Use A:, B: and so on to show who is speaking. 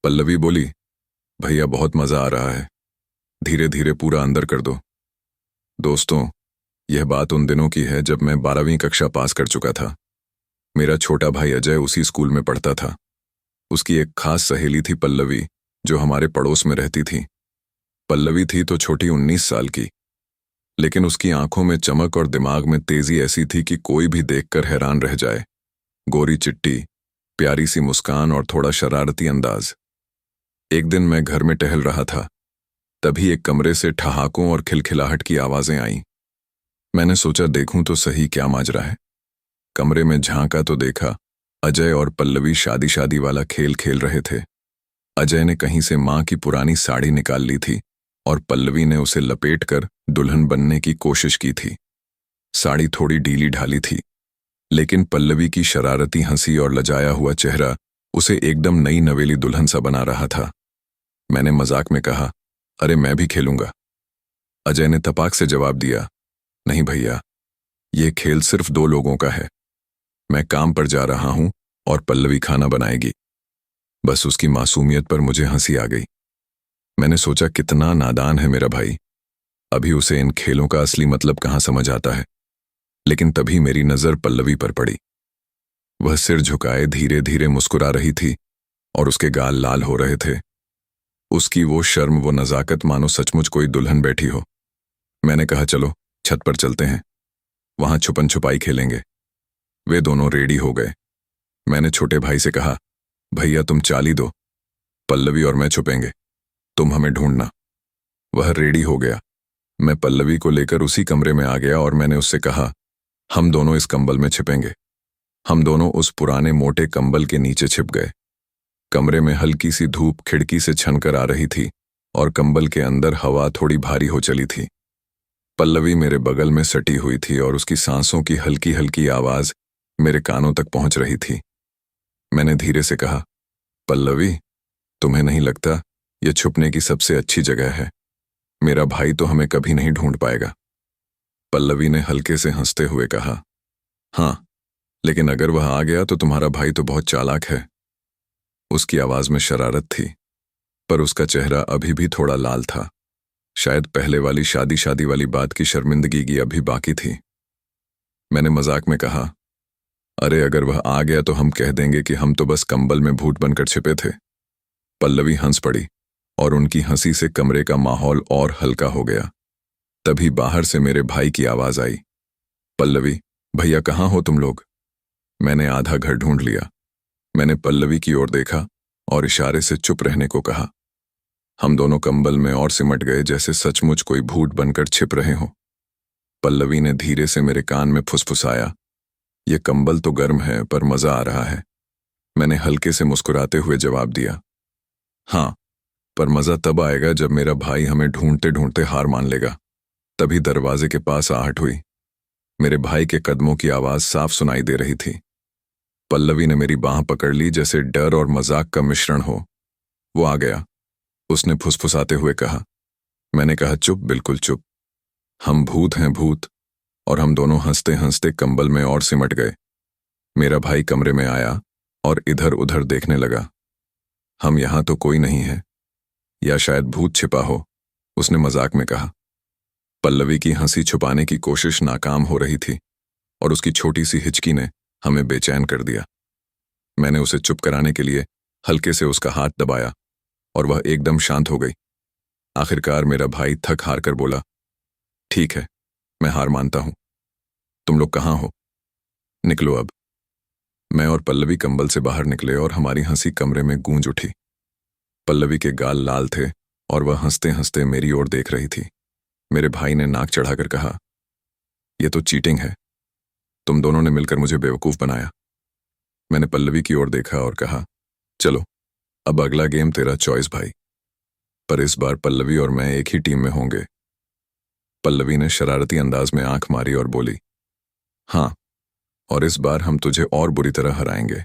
A: पल्लवी बोली, भैया बहुत मजा आ रहा है, धीरे धीरे पूरा अंदर कर दो। दोस्तों, यह बात उन दिनों की है जब मैं 12वीं कक्षा पास कर चुका था। मेरा छोटा भाई अजय उसी स्कूल में पढ़ता था। उसकी एक खास सहेली थी पल्लवी, जो हमारे पड़ोस में रहती थी। पल्लवी थी तो छोटी 19 साल की, लेकिन उसकी आंखों में चमक और दिमाग में तेजी ऐसी थी कि कोई भी देखकर हैरान रह जाए। गोरी चिट्टी, प्यारी सी मुस्कान और थोड़ा शरारती अंदाज। एक दिन मैं घर में टहल रहा था, तभी एक कमरे से ठहाकों और खिलखिलाहट की आवाजें आईं। मैंने सोचा देखूं तो सही क्या माजरा है। कमरे में झांका तो देखा अजय और पल्लवी शादी शादी वाला खेल खेल रहे थे। अजय ने कहीं से मां की पुरानी साड़ी निकाल ली थी और पल्लवी ने उसे लपेटकर दुल्हन बनने की कोशिश की थी। साड़ी थोड़ी ढीली ढाली थी, लेकिन पल्लवी की शरारती हंसी और लजाया हुआ चेहरा उसे एकदम नई नवेली दुल्हन सा बना रहा था। मैंने मजाक में कहा, अरे मैं भी खेलूंगा। अजय ने तपाक से जवाब दिया, नहीं भैया, ये खेल सिर्फ 2 लोगों का है। मैं काम पर जा रहा हूं और पल्लवी खाना बनाएगी। बस उसकी मासूमियत पर मुझे हंसी आ गई। मैंने सोचा कितना नादान है मेरा भाई, अभी उसे इन खेलों का असली मतलब कहां समझ आता है। लेकिन तभी मेरी नजर पल्लवी पर पड़ी। वह सिर झुकाए धीरे धीरे मुस्कुरा रही थी और उसके गाल लाल हो रहे थे। उसकी वो शर्म, वो नजाकत मानो सचमुच कोई दुल्हन बैठी हो। मैंने कहा, चलो छत पर चलते हैं, वहां छुपन छुपाई खेलेंगे। वे दोनों रेडी हो गए। मैंने छोटे भाई से कहा, भैया तुम चाल ही दो, पल्लवी और मैं छुपेंगे, तुम हमें ढूंढना। वह रेडी हो गया। मैं पल्लवी को लेकर उसी कमरे में आ गया और मैंने उससे कहा, हम दोनों इस कंबल में छिपेंगे। हम दोनों उस पुराने मोटे कंबल के नीचे छिप गए। कमरे में हल्की सी धूप खिड़की से छनकर आ रही थी और कंबल के अंदर हवा थोड़ी भारी हो चली थी। पल्लवी मेरे बगल में सटी हुई थी और उसकी सांसों की हल्की हल्की आवाज मेरे कानों तक पहुंच रही थी। मैंने धीरे से कहा, पल्लवी, तुम्हें नहीं लगता यह छुपने की सबसे अच्छी जगह है? मेरा भाई तो हमें कभी नहीं ढूंढ पाएगा। पल्लवी ने हल्के से हंसते हुए कहा, हाँ, लेकिन अगर वह आ गया तो तुम्हारा भाई तो बहुत चालाक है। उसकी आवाज में शरारत थी, पर उसका चेहरा अभी भी थोड़ा लाल था। शायद पहले वाली शादी शादी वाली बात की शर्मिंदगी की अभी बाकी थी। मैंने मजाक में कहा, अरे अगर वह आ गया तो हम कह देंगे कि हम तो बस कंबल में भूत बनकर छिपे थे। पल्लवी हंस पड़ी और उनकी हंसी से कमरे का माहौल और हल्का हो गया। तभी बाहर से मेरे भाई की आवाज आई, पल्लवी, भैया कहाँ हो तुम लोग? मैंने आधा घर ढूंढ लिया। मैंने पल्लवी की ओर देखा और इशारे से चुप रहने को कहा। हम दोनों कंबल में और सिमट गए जैसे सचमुच कोई भूत बनकर छिप रहे हो। पल्लवी ने धीरे से मेरे कान में फुसफुसाया, ये कंबल तो गर्म है पर मजा आ रहा है। मैंने हल्के से मुस्कुराते हुए जवाब दिया, हाँ, पर मजा तब आएगा जब मेरा भाई हमें ढूंढते ढूंढते हार मान लेगा। तभी दरवाजे के पास आहट हुई। मेरे भाई के कदमों की आवाज साफ सुनाई दे रही थी। पल्लवी ने मेरी बांह पकड़ ली जैसे डर और मजाक का मिश्रण हो। वो आ गया। उसने फुसफुसाते हुए कहा। मैंने कहा, चुप, बिल्कुल चुप। हम भूत हैं, भूत। और हम दोनों हंसते हंसते कंबल में और सिमट गए। मेरा भाई कमरे में आया और इधर उधर देखने लगा। हम यहां तो कोई नहीं है, या शायद भूत छिपा हो, उसने मजाक में कहा। पल्लवी की हंसी छुपाने की कोशिश नाकाम हो रही थी और उसकी छोटी सी हिचकी ने हमें बेचैन कर दिया। मैंने उसे चुप कराने के लिए हल्के से उसका हाथ दबाया और वह एकदम शांत हो गई। आखिरकार मेरा भाई थक हार कर बोला, ठीक है, मैं हार मानता हूं। तुम लोग कहां हो? निकलो अब। मैं और पल्लवी कंबल से बाहर निकले और हमारी हंसी कमरे में गूंज उठी। पल्लवी के गाल लाल थे और वह हंसते हंसते मेरी ओर देख रही थी। मेरे भाई ने नाक चढ़ाकर कहा, यह तो चीटिंग है, तुम दोनों ने मिलकर मुझे बेवकूफ बनाया। मैंने पल्लवी की ओर देखा और कहा, चलो अब अगला गेम तेरा चॉइस भाई, पर इस बार पल्लवी और मैं एक ही टीम में होंगे। पल्लवी ने शरारती अंदाज में आंख मारी और बोली, हाँ, और इस बार हम तुझे और बुरी तरह हराएंगे।